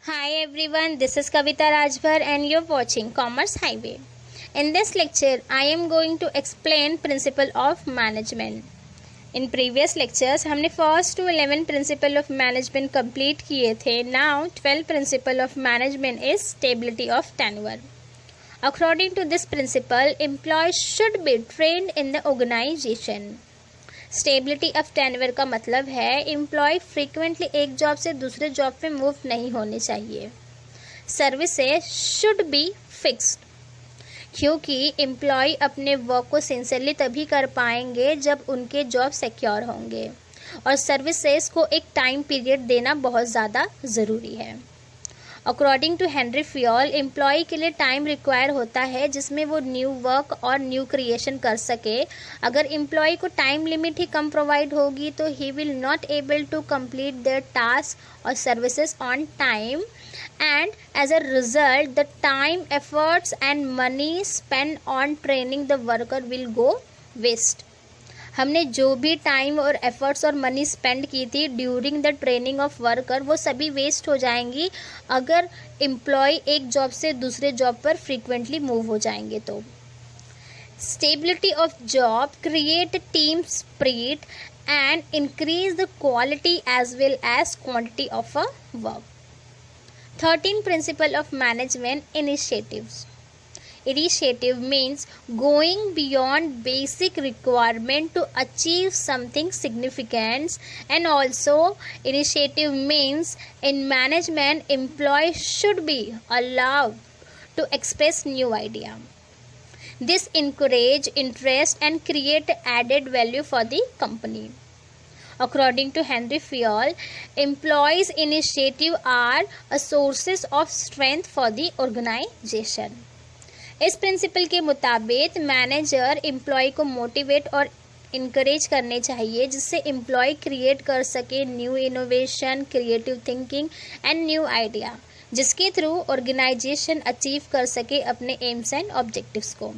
Hi everyone, this is Kavita Rajbhar and you're watching Commerce Highway. In this lecture, I am going to explain principle of management. In previous lectures, हमने first to 11 principle of management complete किए थे. Now 12 principle of management is stability of tenure. According to this principle, employees should be trained in the organization. Stability of tenure का मतलब है employ frequently एक job से दूसरे job पे move नहीं होने चाहिए. सर्विसेज शुड बी फिक्स्ड, क्योंकि एम्प्लॉय अपने वर्क को सिंसियरली तभी कर पाएंगे जब उनके जॉब सिक्योर होंगे और सर्विसेज को एक टाइम पीरियड देना बहुत ज़्यादा ज़रूरी है. According to Henri Fayol, employ के लिए टाइम रिक्वायर होता है जिसमें वो न्यू वर्क और न्यू क्रिएशन कर सके. अगर एम्प्लॉय को टाइम लिमिट ही कम प्रोवाइड होगी तो he will not able to complete their task और services on time, and as a result the time, efforts and money spend on training the worker will go waste. हमने जो भी time और efforts और money spend की थी during the training of worker, वो सभी वेस्ट हो जाएंगी अगर एम्प्लॉय एक जॉब से दूसरे जॉब पर फ्रीक्वेंटली मूव हो जाएंगे. तो stability of job create team spirit and increase the quality as well as quantity of a work. 13 principle of management initiatives. Initiative means going beyond basic requirement to achieve something significant, and also initiative means in management employees should be allowed to express new idea. This encourage interest and create added value for the company. According to Henry Fayol, employees initiative are a sources of strength for the organization. इस principle के मुताबिक manager employee को motivate और encourage करने चाहिए जिससे employee create कर सके new innovation, creative thinking and new idea, जिसके थ्रू ऑर्गेनाइजेशन अचीव कर सके अपने एम्स एंड ऑब्जेक्टिव्स को.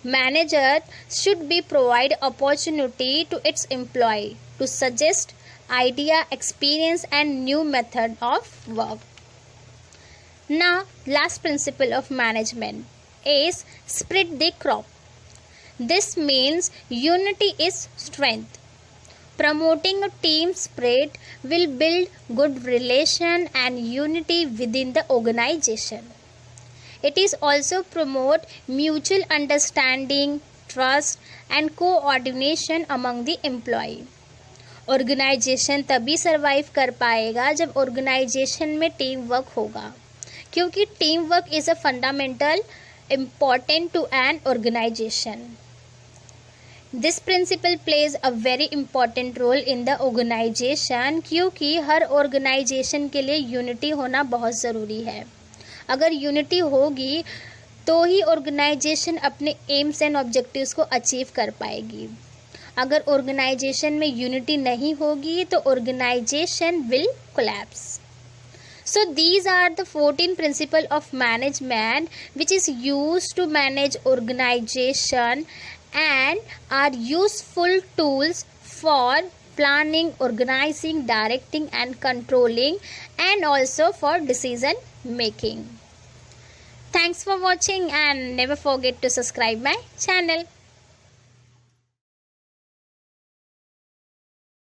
Manager should be provide opportunity to its employee to suggest idea, experience and new method of work. Now, last principle of management is Esprit de Corps. This means unity is strength. Promoting a team spirit will build good relation and unity within the organization. It is also promote mutual understanding, trust and coordination among the employee. Organization तभी survive कर पाएगा जब organization में team work होगा, क्योंकि team work is a fundamental important to an organization. This principle plays a very important role in the organization, क्योंकि हर organisation के लिए यूनिटी होना बहुत ज़रूरी है. अगर यूनिटी होगी तो ही ऑर्गेनाइजेशन अपने एम्स एंड ऑब्जेक्टिव्स को अचीव कर पाएगी. अगर ऑर्गेनाइजेशन में यूनिटी नहीं होगी तो organization will collapse. So these are the 14 principles of management which is used to manage organization and are useful tools for planning, organizing, directing and controlling, and also for decision making. Thanks for watching and never forget to subscribe my channel.